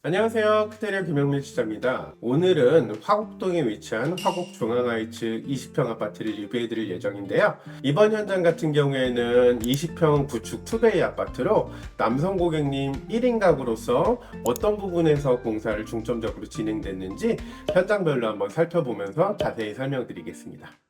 안녕하세요. 크테리아 김영민 시장입니다. 오늘은 화곡동에 위치한 화곡중앙하이츠 20평 아파트를 리뷰해 드릴 예정인데요. 이번 현장 같은 경우에는 20평 구축 투베이 아파트로 남성 고객님 1인 가구로서 어떤 부분에서 공사를 중점적으로 진행됐는지 현장별로 한번 살펴보면서 자세히 설명드리겠습니다.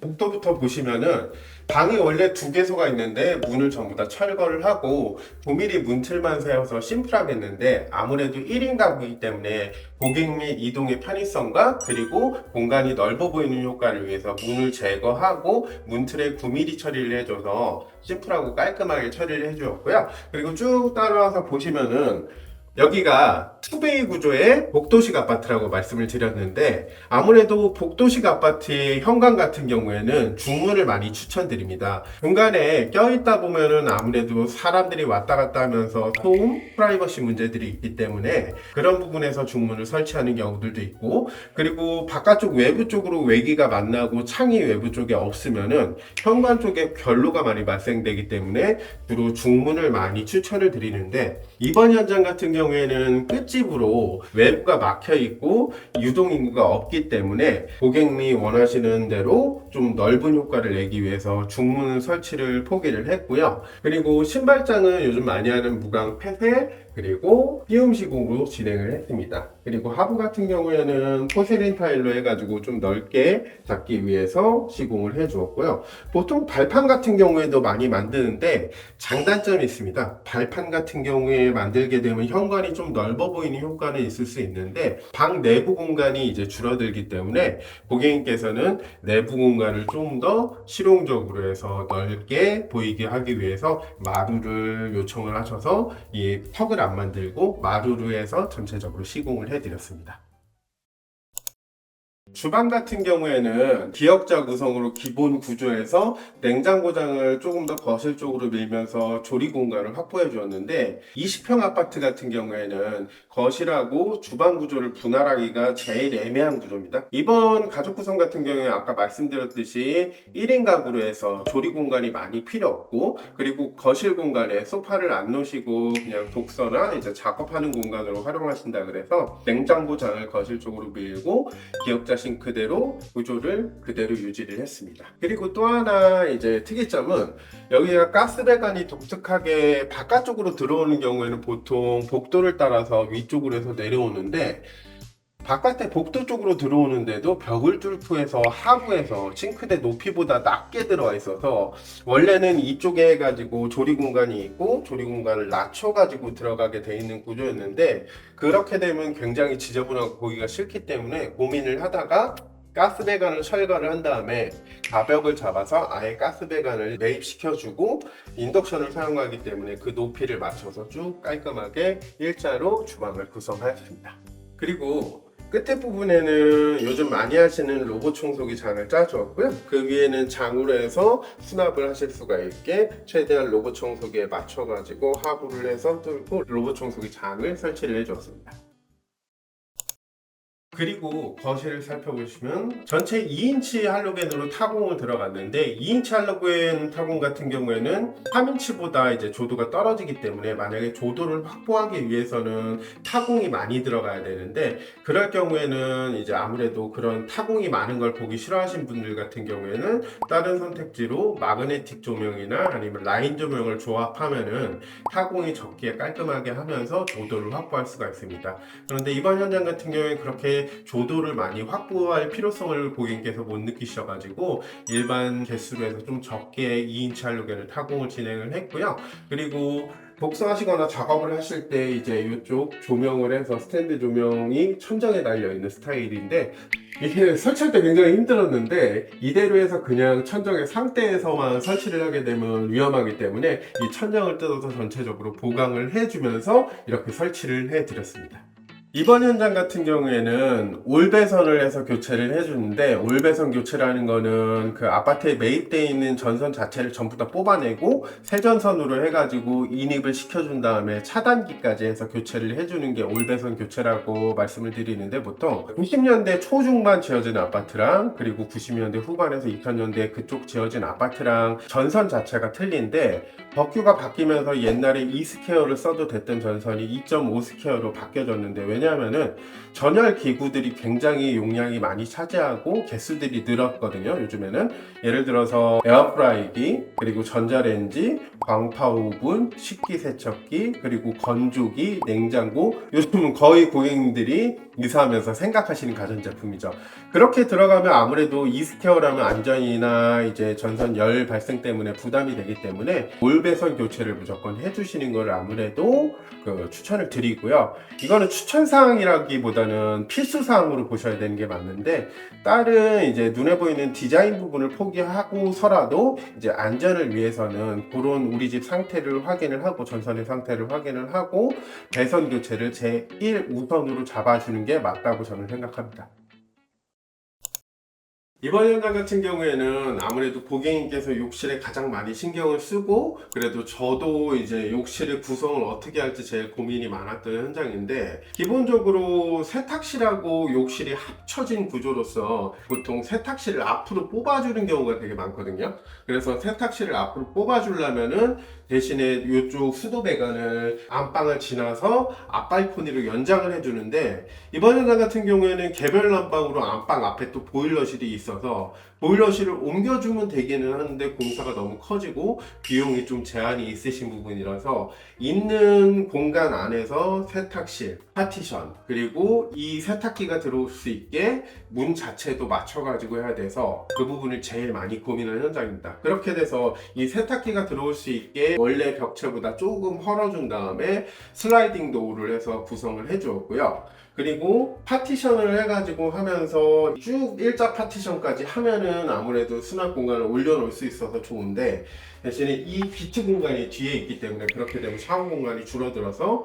복도부터 보시면은 방이 원래 두 개소가 있는데 문을 전부 다 철거를 하고 9mm 문틀만 세워서 심플하겠는데 아무래도 1인 가구이기 때문에 고객 및 이동의 편의성과 그리고 공간이 넓어 보이는 효과를 위해서 문을 제거하고 문틀에 9mm 처리를 해줘서 심플하고 깔끔하게 처리를 해주었고요. 그리고 쭉 따라와서 보시면은 여기가 투베이 구조의 복도식 아파트라고 말씀을 드렸는데 아무래도 복도식 아파트의 현관 같은 경우에는 중문을 많이 추천드립니다. 중간에 껴있다 보면은 아무래도 사람들이 왔다 갔다 하면서 소음, 프라이버시 문제들이 있기 때문에 그런 부분에서 중문을 설치하는 경우들도 있고, 그리고 바깥쪽 외부 쪽으로 외기가 만나고 창이 외부 쪽에 없으면은 현관 쪽에 결로가 많이 발생되기 때문에 주로 중문을 많이 추천을 드리는데, 이번 현장 같은 경우에는 끝집으로 외부가 막혀 있고 유동 인구가 없기 때문에 고객님이 원하시는 대로 좀 넓은 효과를 내기 위해서 중문 설치를 포기를 했고요. 그리고 신발장은 요즘 많이 하는 무광 폐쇄 그리고 띄움 시공으로 진행을 했습니다. 그리고 하부 같은 경우에는 포세린 타일로 해가지고 좀 넓게 잡기 위해서 시공을 해 주었고요. 보통 발판 같은 경우에도 많이 만드는데 장단점이 있습니다. 발판 같은 경우에 만들게 되면 현관이 좀 넓어 보이는 효과는 있을 수 있는데 방 내부 공간이 이제 줄어들기 때문에 고객님께서는 내부 공간을 좀 더 실용적으로 해서 넓게 보이게 하기 위해서 마루를 요청을 하셔서 이 턱을 안 만들고 마루로 해서 전체적으로 시공을 해드렸습니다. 주방 같은 경우에는 기역자 구성으로 기본 구조에서 냉장고장을 조금 더 거실 쪽으로 밀면서 조리 공간을 확보해 주었는데 20평 아파트 같은 경우에는 거실하고 주방 구조를 분할하기가 제일 애매한 구조입니다. 이번 가족 구성 같은 경우에 아까 말씀드렸듯이 1인 가구로 해서 조리 공간이 많이 필요 없고, 그리고 거실 공간에 소파를 안 놓으시고 그냥 독서나 이제 작업하는 공간으로 활용하신다 그래서 냉장고장을 거실 쪽으로 밀고 기역자 싱크대로 구조를 그대로 유지를 했습니다. 그리고 또 하나 이제 특이점은 여기가 가스배관이 독특하게 바깥쪽으로 들어오는 경우에는 보통 복도를 따라서 위쪽으로 해서 내려오는데 바깥에 복도 쪽으로 들어오는데도 벽을 뚫고 해서 하부에서 싱크대 높이보다 낮게 들어와 있어서 원래는 이쪽에 해가지고 조리 공간이 있고 조리 공간을 낮춰가지고 들어가게 돼 있는 구조였는데 그렇게 되면 굉장히 지저분하고 보기가 싫기 때문에 고민을 하다가 가스배관을 철거를 한 다음에 가벽을 잡아서 아예 가스배관을 매입시켜주고 인덕션을 사용하기 때문에 그 높이를 맞춰서 쭉 깔끔하게 일자로 주방을 구성하였습니다. 그리고 끝에 부분에는 요즘 많이 하시는 로봇 청소기 장을 짜주었고요. 그 위에는 장으로 해서 수납을 하실 수가 있게 최대한 로봇 청소기에 맞춰가지고 하부를 해서 뚫고 로봇 청소기 장을 설치를 해주었습니다. 그리고 거실을 살펴보시면 전체 2인치 할로겐으로 타공을 들어갔는데 2인치 할로겐 타공 같은 경우에는 3인치보다 이제 조도가 떨어지기 때문에 만약에 조도를 확보하기 위해서는 타공이 많이 들어가야 되는데 그럴 경우에는 이제 아무래도 그런 타공이 많은 걸 보기 싫어하신 분들 같은 경우에는 다른 선택지로 마그네틱 조명이나 아니면 라인 조명을 조합하면은 타공이 적게 깔끔하게 하면서 조도를 확보할 수가 있습니다. 그런데 이번 현장 같은 경우에 그렇게 조도를 많이 확보할 필요성을 고객님께서 못 느끼셔가지고 일반 개수로 해서 좀 적게 2인치 할로겐을 타공을 진행을 했고요. 그리고 독서하시거나 작업을 하실 때 이제 이쪽 조명을 해서 스탠드 조명이 천장에 달려 있는 스타일인데 이게 설치할 때 굉장히 힘들었는데 이대로 해서 그냥 천정의 상태에서만 설치를 하게 되면 위험하기 때문에 이 천장을 뜯어서 전체적으로 보강을 해주면서 이렇게 설치를 해드렸습니다. 이번 현장 같은 경우에는 올배선을 해서 교체를 해주는데, 올배선 교체라는 거는 그 아파트에 매입되어 있는 전선 자체를 전부 다 뽑아내고 새 전선으로 해가지고 인입을 시켜준 다음에 차단기까지 해서 교체를 해주는 게 올배선 교체라고 말씀을 드리는데, 보통 90년대 초중반 지어진 아파트랑 그리고 90년대 후반에서 2000년대 그쪽 지어진 아파트랑 전선 자체가 틀린데, 법규가 바뀌면서 옛날에 2스퀘어를 써도 됐던 전선이 2.5스퀘어로 바뀌어졌는데, 왜냐하면은 전열 기구들이 굉장히 용량이 많이 차지하고 개수들이 늘었거든요. 요즘에는 예를 들어서 에어프라이기, 그리고 전자레인지, 광파 오븐, 식기세척기, 그리고 건조기, 냉장고, 요즘은 거의 고객님들이 이사하면서 생각하시는 가전제품이죠. 그렇게 들어가면 아무래도 2스퀘어라면 안전이나 이제 전선 열 발생 때문에 부담이 되기 때문에 올배선 교체를 무조건 해주시는 걸 아무래도 추천을 드리고요. 이거는 추천 사항이라기보다는 필수 사항으로 보셔야 되는 게 맞는데, 다른 이제 눈에 보이는 디자인 부분을 포기하고서라도 이제 안전을 위해서는 그런 우리 집 상태를 확인을 하고 전선의 상태를 확인을 하고 배선 교체를 제1 우선으로 잡아주는 게 맞다고 저는 생각합니다. 이번 현장 같은 경우에는 아무래도 고객님께서 욕실에 가장 많이 신경을 쓰고, 그래도 저도 이제 욕실의 구성을 어떻게 할지 제일 고민이 많았던 현장인데, 기본적으로 세탁실하고 욕실이 합쳐진 구조로서 보통 세탁실을 앞으로 뽑아주는 경우가 되게 많거든요. 그래서 세탁실을 앞으로 뽑아주려면은 대신에 이쪽 수도 배관을 안방을 지나서 앞발코니로 연장을 해주는데, 이번 현장 같은 경우에는 개별 난방으로 안방 앞에 또 보일러실이 있어서 보일러실을 옮겨주면 되기는 하는데 공사가 너무 커지고 비용이 좀 제한이 있으신 부분이라서 있는 공간 안에서 세탁실, 파티션, 그리고 이 세탁기가 들어올 수 있게 문 자체도 맞춰가지고 해야 돼서 그 부분을 제일 많이 고민한 현장입니다. 그렇게 돼서 이 세탁기가 들어올 수 있게 원래 벽체보다 조금 헐어준 다음에 슬라이딩 도어를 해서 구성을 해주었고요. 그리고 파티션을 해가지고 하면서 쭉 일자 파티션까지 하면은 아무래도 수납 공간을 올려놓을 수 있어서 좋은데, 대신에 이 비트 공간이 뒤에 있기 때문에 그렇게 되면 샤워 공간이 줄어들어서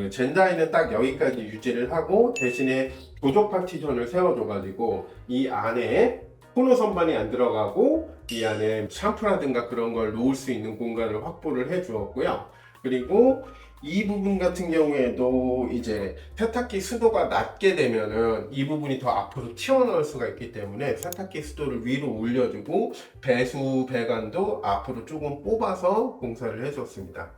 젠다이는 딱 여기까지 유지를 하고 대신에 도적 파티션을 세워줘가지고 이 안에 코너 선반이 안 들어가고 이 안에 샴푸라든가 그런 걸 놓을 수 있는 공간을 확보를 해 주었고요. 그리고 이 부분 같은 경우에도 이제 세탁기 수도가 낮게 되면은 이 부분이 더 앞으로 튀어나올 수가 있기 때문에 세탁기 수도를 위로 올려주고 배수 배관도 앞으로 조금 뽑아서 공사를 해줬습니다.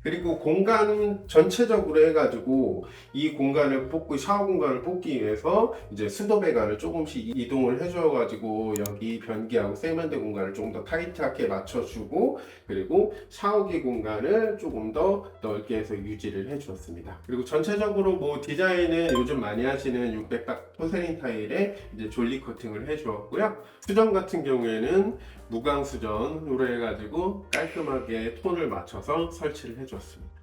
그리고 공간 전체적으로 해가지고 이 공간을 뽑고 샤워 공간을 뽑기 위해서 이제 수도 배관을 조금씩 이동을 해줘가지고 여기 변기하고 세면대 공간을 조금 더 타이트하게 맞춰주고, 그리고 샤워기 공간을 조금 더 넓게 해서 유지를 해주었습니다. 그리고 전체적으로 뭐 디자인은 요즘 많이 하시는 600각 포세린 타일에 이제 졸리 코팅을 해주었고요. 수전 같은 경우에는 무광 수전으로 해가지고 깔끔하게 톤을 맞춰서 설치를 해줬습니다.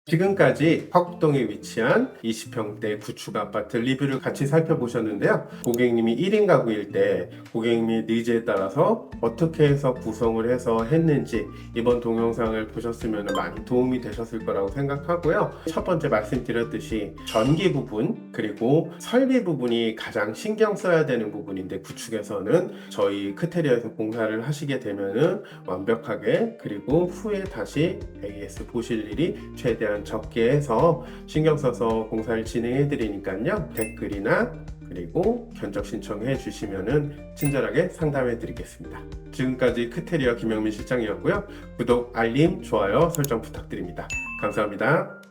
지금까지 화곡동에 위치한 20평대 구축 아파트 리뷰를 같이 살펴보셨는데요. 고객님이 1인 가구일 때 고객님의 니즈에 따라서 어떻게 해서 구성을 해서 했는지 이번 동영상을 보셨으면 많이 도움이 되셨을 거라고 생각하고요. 첫 번째 말씀드렸듯이 전기 부분 그리고 설비 부분이 가장 신경 써야 되는 부분인데, 구축에서는 저희 크테리아에서 공사를 하시게 되면은 완벽하게, 그리고 후에 다시 AS 보실 일이 최대한 적게 해서 신경 써서 공사를 진행해 드리니까요. 댓글이나 그리고 견적 신청해 주시면은 친절하게 상담해 드리겠습니다. 지금까지 크테리아 김영민 실장이었고요. 구독, 알림, 좋아요 설정 부탁드립니다. 감사합니다.